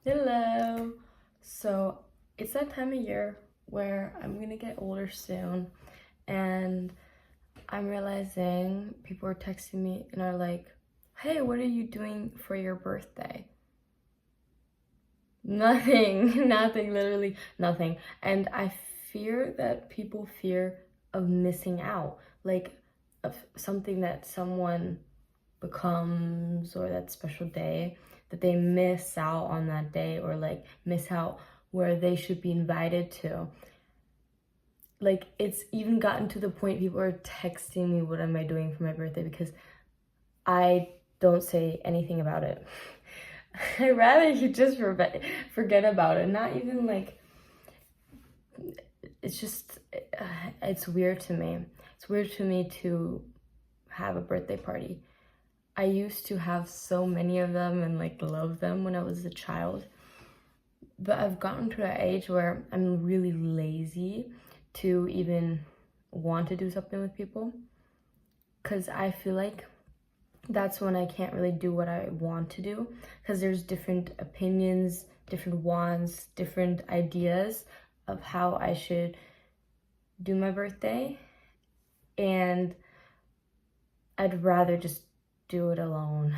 Hello. So it's that time of year where I'm gonna get older soon, and I'm realizing people are texting me and are like, "Hey, what are you doing for your birthday?" Nothing, nothing, literally nothing. And I fear that people fear of missing out, like of something that someone becomes or that special day, that they miss out on that day, or like miss out where they should be invited to. Like, it's even gotten to the point people are texting me, what am I doing for my birthday, because I don't say anything about it. I'd rather you just forget about it. Not even like, it's just, it's weird to me. It's weird to me to have a birthday party. I used to have so many of them and like love them when I was a child. But I've gotten to that age where I'm really lazy to even want to do something with people. Because I feel like that's when I can't really do what I want to do. Because there's different opinions, different wants, different ideas of how I should do my birthday. And I'd rather just do it alone.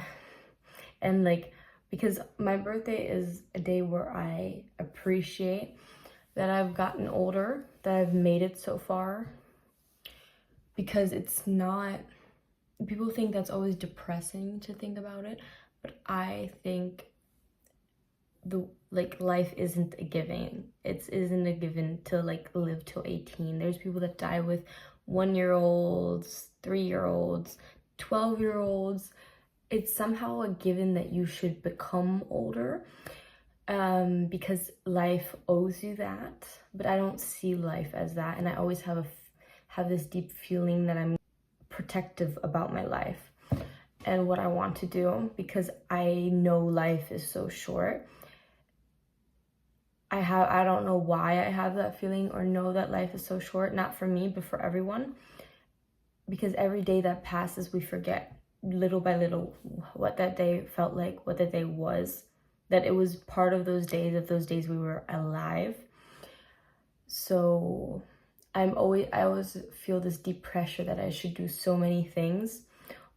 And like, because my birthday is a day where I appreciate that I've gotten older, that I've made it so far. Because it's not, people think that's always depressing to think about it, but I think the like life isn't a given. It isn't a given to like live till 18. There's people that die with 1 year olds, 3 year olds, 12 year olds. It's somehow a given that you should become older, because life owes you that. But I don't see life as that, and I always have this deep feeling that I'm protective about my life and what I want to do, because I know life is so short. I don't know why I have that feeling or know that life is so short, not for me, but for everyone. Because every day that passes, we forget little by little what that day felt like, what that day was, that it was part of those days we were alive. So I always feel this deep pressure that I should do so many things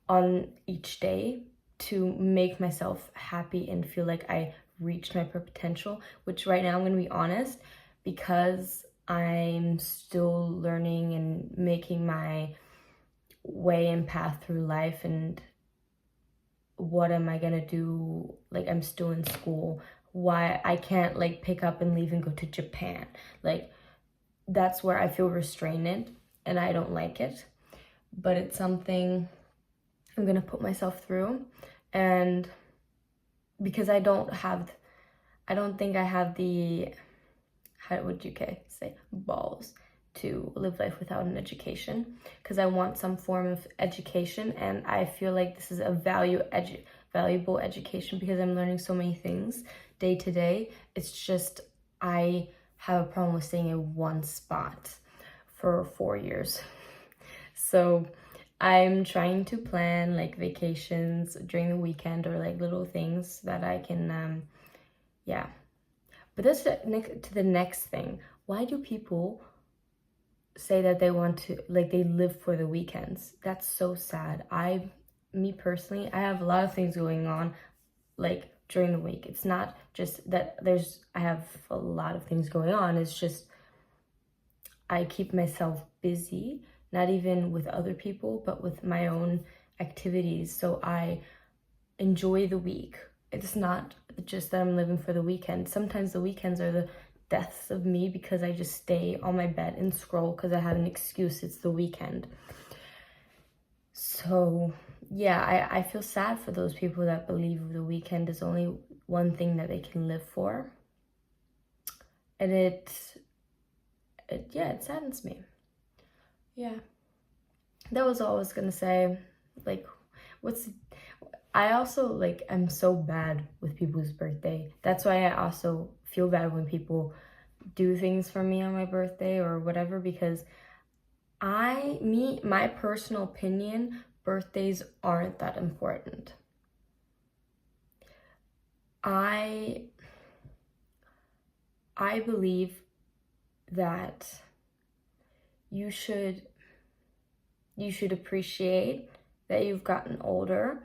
on each day to make myself happy and feel like I reached my potential, which right now I'm going to be honest, because I'm still learning and making my way and path through life. And what am I going to do? Like, I'm still in school. Why I can't like pick up and leave and go to Japan. Like, that's where I feel restrained and I don't like it. But it's something I'm gonna put myself through. And because I don't think I have the, how would you say, balls to live life without an education, because I want some form of education, and I feel like this is a valuable education, because I'm learning so many things day to day. It's just I have a problem with staying in one spot for 4 years. So I'm trying to plan like vacations during the weekend, or like little things that I can, yeah. But that's the next thing. Why do people say that they want to, like, they live for the weekends? That's so sad. Me personally, I have a lot of things going on, like during the week. It's not just that I have a lot of things going on. It's just I keep myself busy, not even with other people, but with my own activities. So I enjoy the week. It's not just that I'm living for the weekend. Sometimes the weekends are the deaths of me, because I just stay on my bed and scroll because I have an excuse. It's the weekend. So yeah, I feel sad for those people that believe the weekend is only one thing that they can live for. And it saddens me. Yeah. That was all I was gonna say. Like, I also, like, I'm so bad with people's birthday. That's why I also feel bad when people do things for me on my birthday or whatever, because my personal opinion, birthdays aren't that important. I I believe that you should appreciate that you've gotten older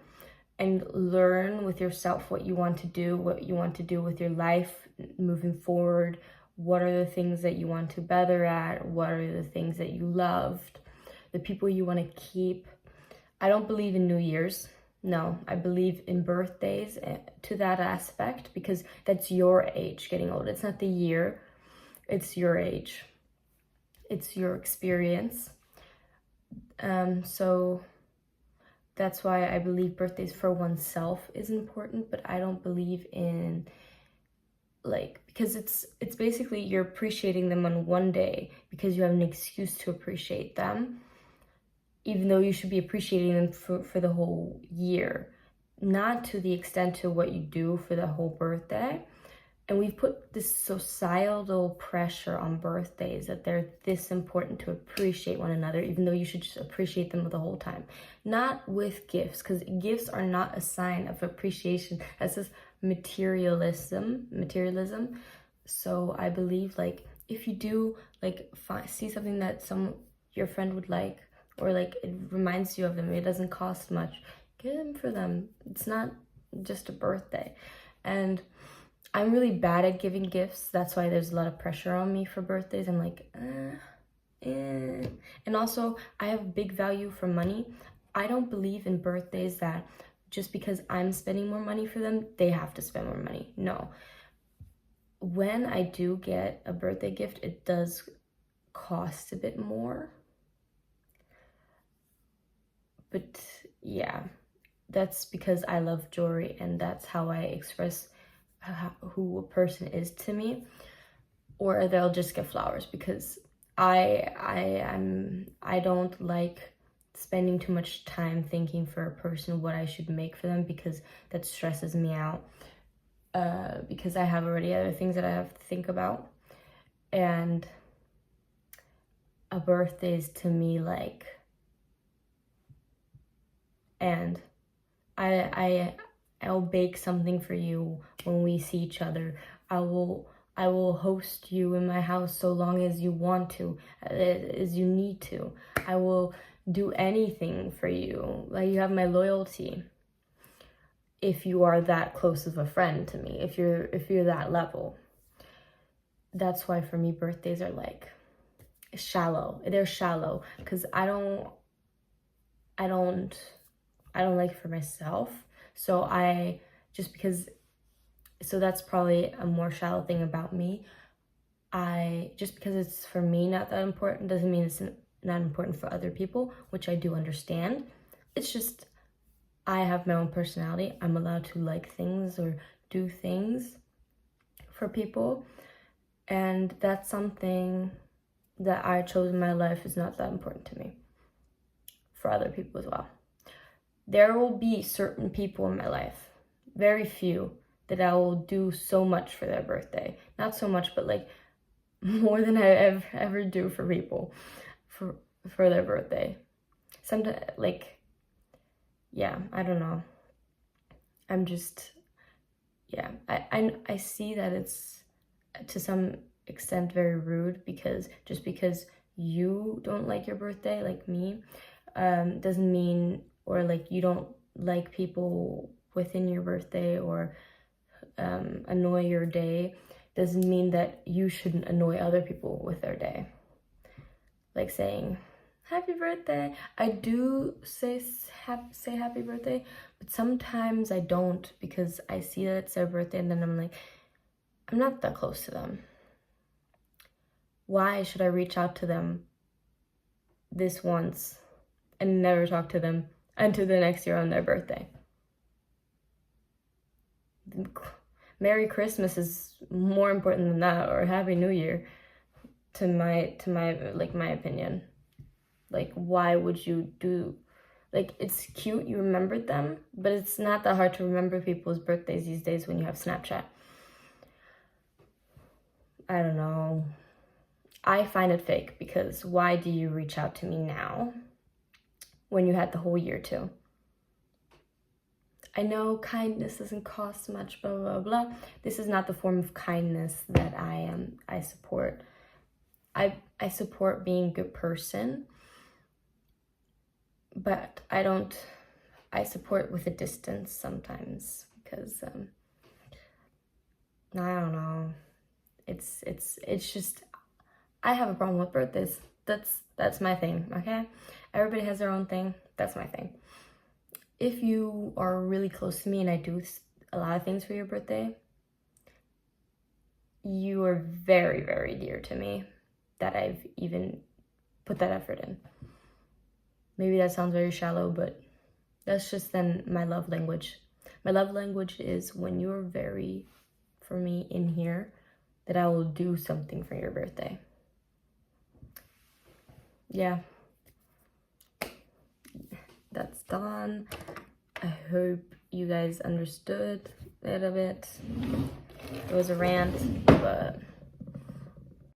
and learn with yourself what you want to do with your life moving forward. What are the things that you want to better at? What are the things that you loved? The people you want to keep. I don't believe in New Year's. No, I believe in birthdays to that aspect, because that's your age getting old. It's not the year, it's your age. It's your experience. So that's why I believe birthdays for oneself is important, but I don't believe in, like, because it's basically you're appreciating them on one day because you have an excuse to appreciate them, even though you should be appreciating them for the whole year, not to the extent to what you do for the whole birthday. And we've put this societal pressure on birthdays that they're this important to appreciate one another, even though you should just appreciate them the whole time. Not with gifts, because gifts are not a sign of appreciation. That's just materialism. So I believe, like, if you do, like, see something that your friend would like, or like it reminds you of them, it doesn't cost much, get them for them. It's not just a birthday. And I'm really bad at giving gifts. That's why there's a lot of pressure on me for birthdays. I'm like, And also, I have big value for money. I don't believe in birthdays that just because I'm spending more money for them, they have to spend more money. No. When I do get a birthday gift, it does cost a bit more. But yeah, that's because I love jewelry, and that's how I express who a person is to me. Or they'll just get flowers, because I don't like spending too much time thinking for a person what I should make for them, because that stresses me out, because I have already other things that I have to think about. And a birthday is to me like, and I'll bake something for you when we see each other. I will host you in my house so long as you want to, as you need to. I will do anything for you. Like, you have my loyalty. If you are that close of a friend to me, if you're that level. That's why for me birthdays are like shallow. They're shallow, because I don't like it for myself. So that's probably a more shallow thing about me. Just because it's for me not that important doesn't mean it's not important for other people, which I do understand. It's just, I have my own personality. I'm allowed to like things or do things for people. And that's something that I chose in my life is not that important to me. For other people as well. There will be certain people in my life, very few, that I will do so much for their birthday. Not so much, but like more than I ever do for people for their birthday. Sometimes, like, yeah, I don't know. I'm just, yeah, I see that it's to some extent very rude, because just because you don't like your birthday, like me, doesn't mean, or like you don't like people within your birthday, or annoy your day, doesn't mean that you shouldn't annoy other people with their day. Like saying happy birthday. I do say happy birthday, but sometimes I don't, because I see that it's their birthday and then I'm like, I'm not that close to them. Why should I reach out to them this once and never talk to them until the next year on their birthday? Merry Christmas is more important than that, or Happy New Year, to my like, my opinion. Like, why would you do, like, it's cute you remembered them, but it's not that hard to remember people's birthdays these days when you have Snapchat. I don't know. I find it fake, because why do you reach out to me now when you had the whole year to? I know kindness doesn't cost much, blah, blah, blah. This is not the form of kindness that I support. I support being a good person, but I support with a distance sometimes, because, I don't know. It's just, I have a problem with birthdays. That's my thing, okay? Everybody has their own thing. That's my thing. If you are really close to me and I do a lot of things for your birthday, you are very, very dear to me, that I've even put that effort in. Maybe that sounds very shallow, but that's just then my love language. My love language is when you're very for me in here, that I will do something for your birthday. Yeah. That's done. I hope you guys understood a little bit. It was a rant, but